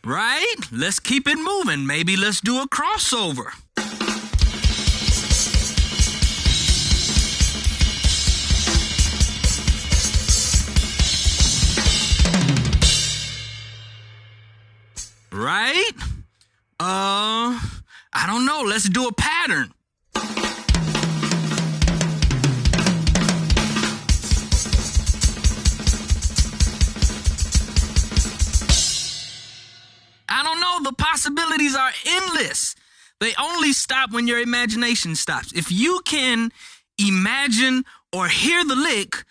Right? Let's keep it moving. Maybe let's do a crossover. Right? I don't know. Let's do a pattern. I don't know. The possibilities are endless. They only stop when your imagination stops. If you can imagine or hear the lick,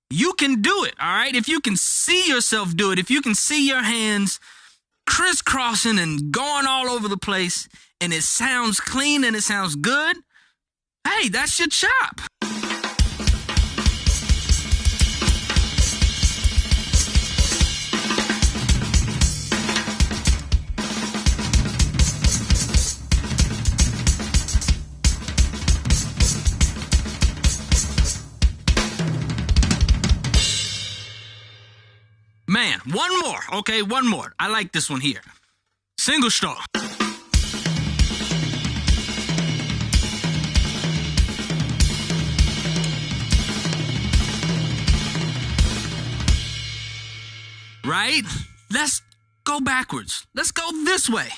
you can do it, all right? If you can see yourself do it, if you can see your hands crisscrossing and going all over the place, and it sounds clean and it sounds good, hey, that's your chop. Man, one more. Okay, one more. I like this one here. Single stroke. Right? Let's go backwards. Let's go this way.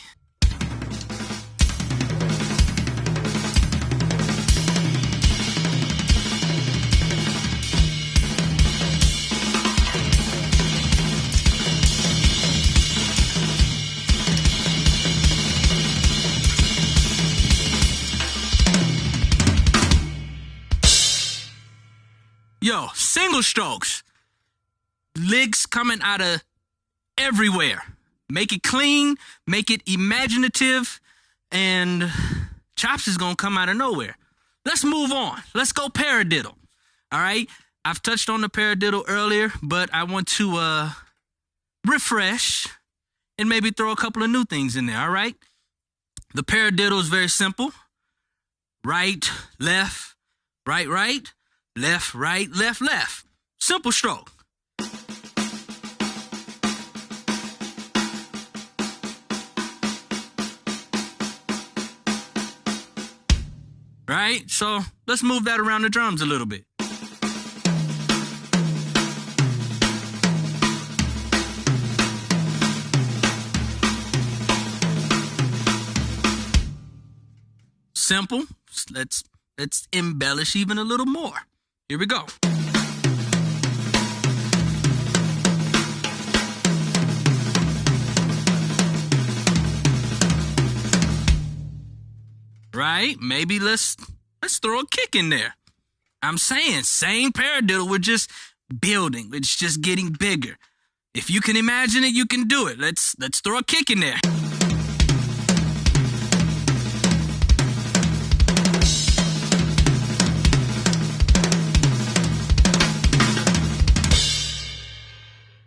Yo, single strokes. Licks coming out of everywhere. Make it clean, make it imaginative, and chops is going to come out of nowhere. Let's move on. Let's go paradiddle. All right? I've touched on the paradiddle earlier, but I want to refresh and maybe throw a couple of new things in there, all right? The paradiddle is very simple. Right, left, right, left, left. Simple stroke. Right? So let's move that around the drums a little bit. Simple. Let's embellish even a little more. Here we go. Right? Maybe let's throw a kick in there. I'm saying same paradiddle, we're just building. It's just getting bigger. If you can imagine it, you can do it. Let's throw a kick in there.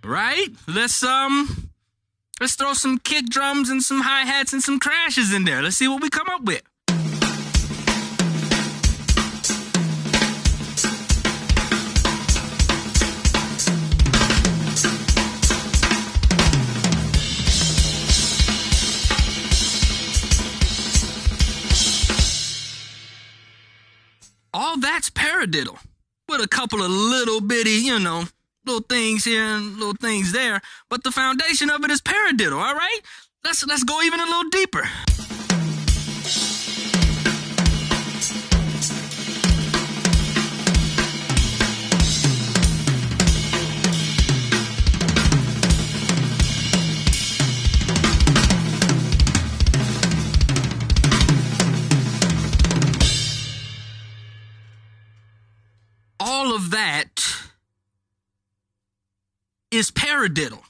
Right? Let's throw some kick drums and some hi-hats and some crashes in there. Let's see what we come up with. All that's paradiddle with a couple of little bitty, little things here and little things there, but the foundation of it is paradiddle, all right? Let's go even a little deeper. All of that is paradiddle.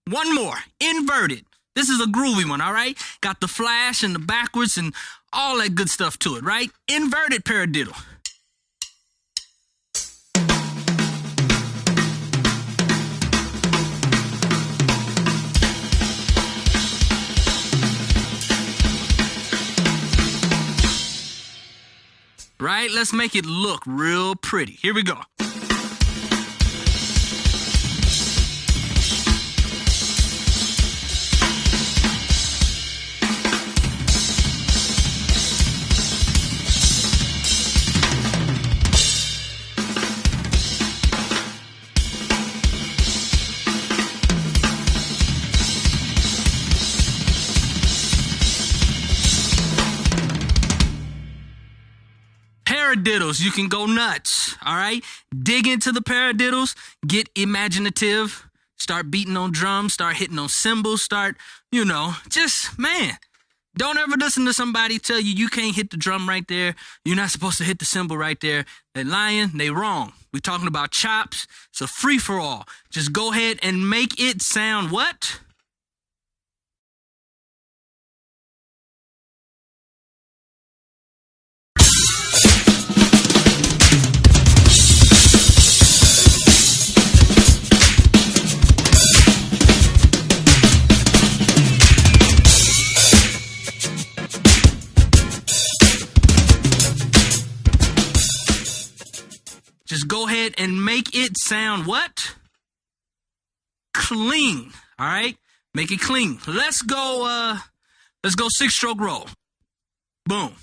One more, inverted. This is a groovy one, all right? Got the flash and the backwards and all that good stuff to it, right? Inverted paradiddle. Right? Let's make it look real pretty. Here we go. Paradiddles, you can go nuts, all right? Dig into the paradiddles, get imaginative, start beating on drums, start hitting on cymbals, start, man, don't ever listen to somebody tell you can't hit the drum right there, you're not supposed to hit the cymbal right there. They're lying, they wrong. We're talking about chops, it's a free-for-all. Just go ahead and make it sound what? Just go ahead and make it sound what? Clean. All right? Make it clean. Let's go 6-stroke roll. Boom.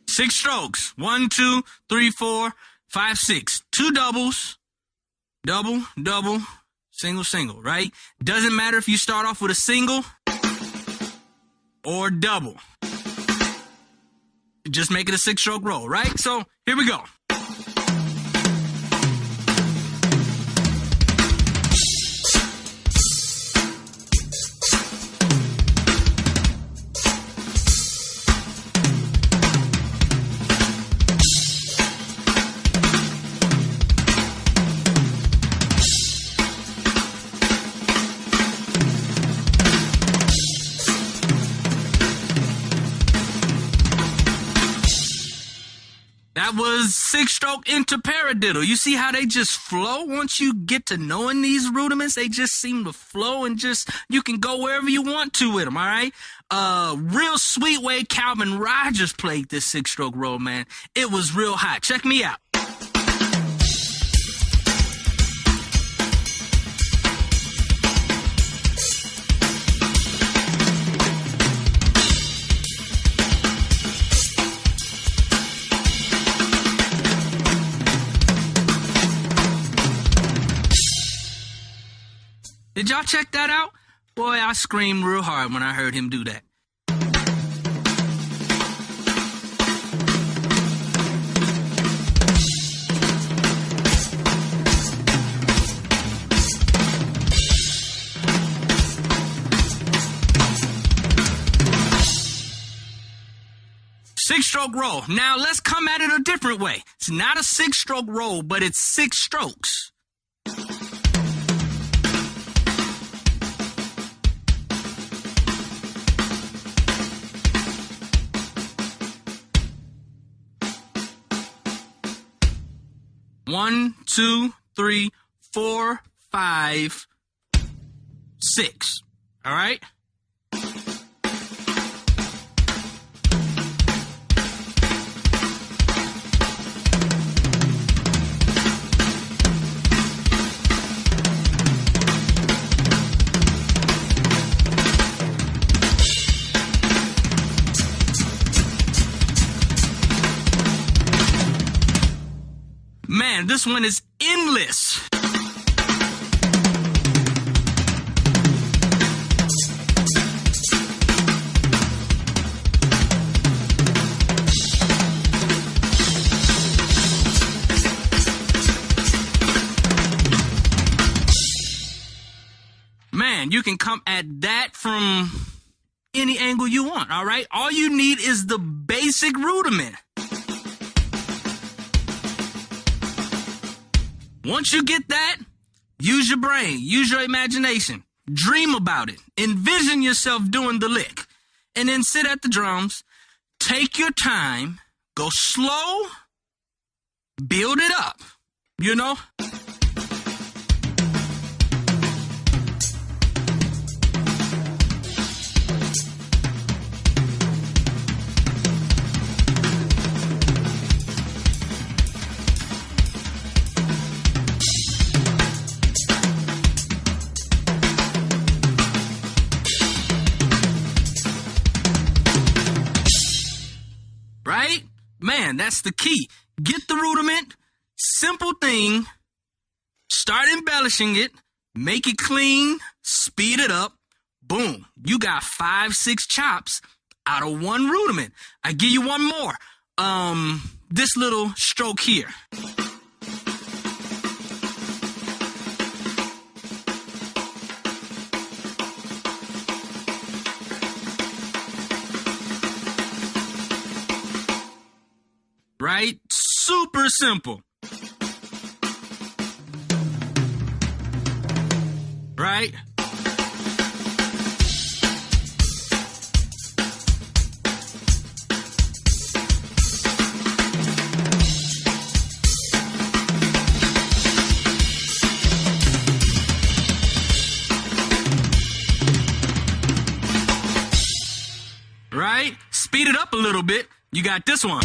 Six strokes. 1, 2, 3, 4, 5, 6. 2 doubles. Double, double. Single, single, right? Doesn't matter if you start off with a single or double. Just make it a 6-stroke roll, right? So here we go. six-stroke into paradiddle. You see how they just flow? Once you get to knowing these rudiments, they just seem to flow and just, you can go wherever you want to with them, all right? Real sweet way Calvin Rogers played this six-stroke roll, man. It was real hot. Check me out. Did y'all check that out? Boy, I screamed real hard when I heard him do that. Six-stroke roll. Now let's come at it a different way. It's not a six-stroke roll, but it's six strokes. One, two, three, 4, 5, 6. All right? Man, this one is endless. Man, you can come at that from any angle you want, all right? All you need is the basic rudiment. Once you get that, use your brain, use your imagination, dream about it, envision yourself doing the lick, and then sit at the drums, take your time, go slow, build it up, you know? Right? Man, that's the key. Get the rudiment, simple thing, start embellishing it, make it clean, speed it up, boom. You got 5, 6 chops out of one rudiment. I give you one more. This little stroke here. Right? Super simple. Right? Right? Speed it up a little bit. You got this one.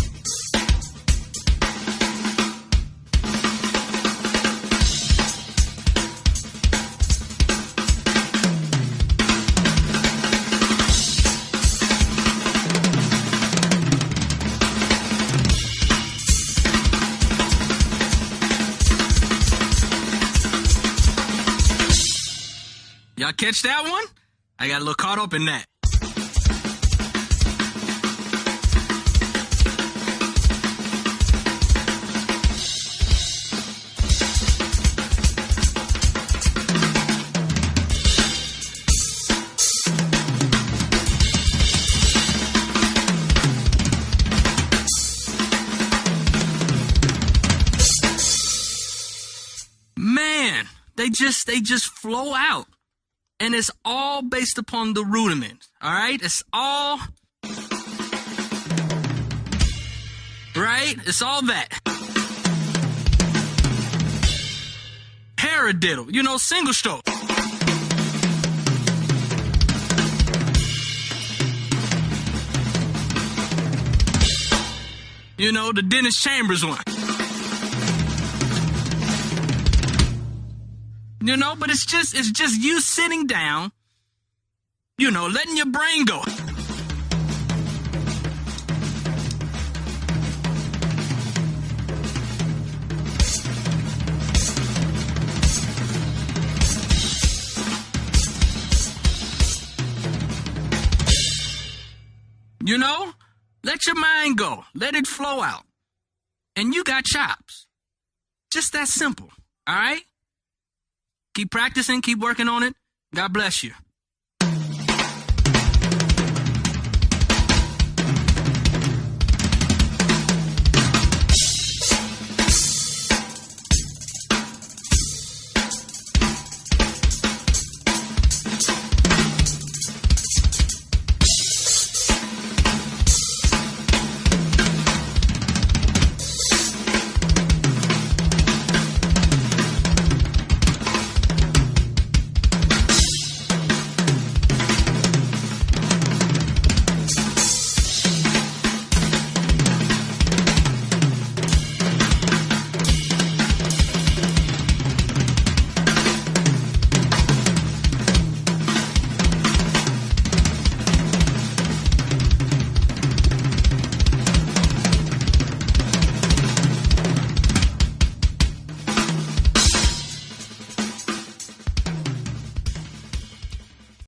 Y'all catch that one? I got a little caught up in that. Man, they just flow out. And it's all based upon the rudiment, all right? It's all, right? It's all that. paradiddle, you know, single stroke. You know, the Dennis Chambers one. You know, but it's just you sitting down, you know, letting your brain go. You know, let your mind go. Let it flow out. And you got chops. Just that simple. All right? Keep practicing. Keep working on it. God bless you.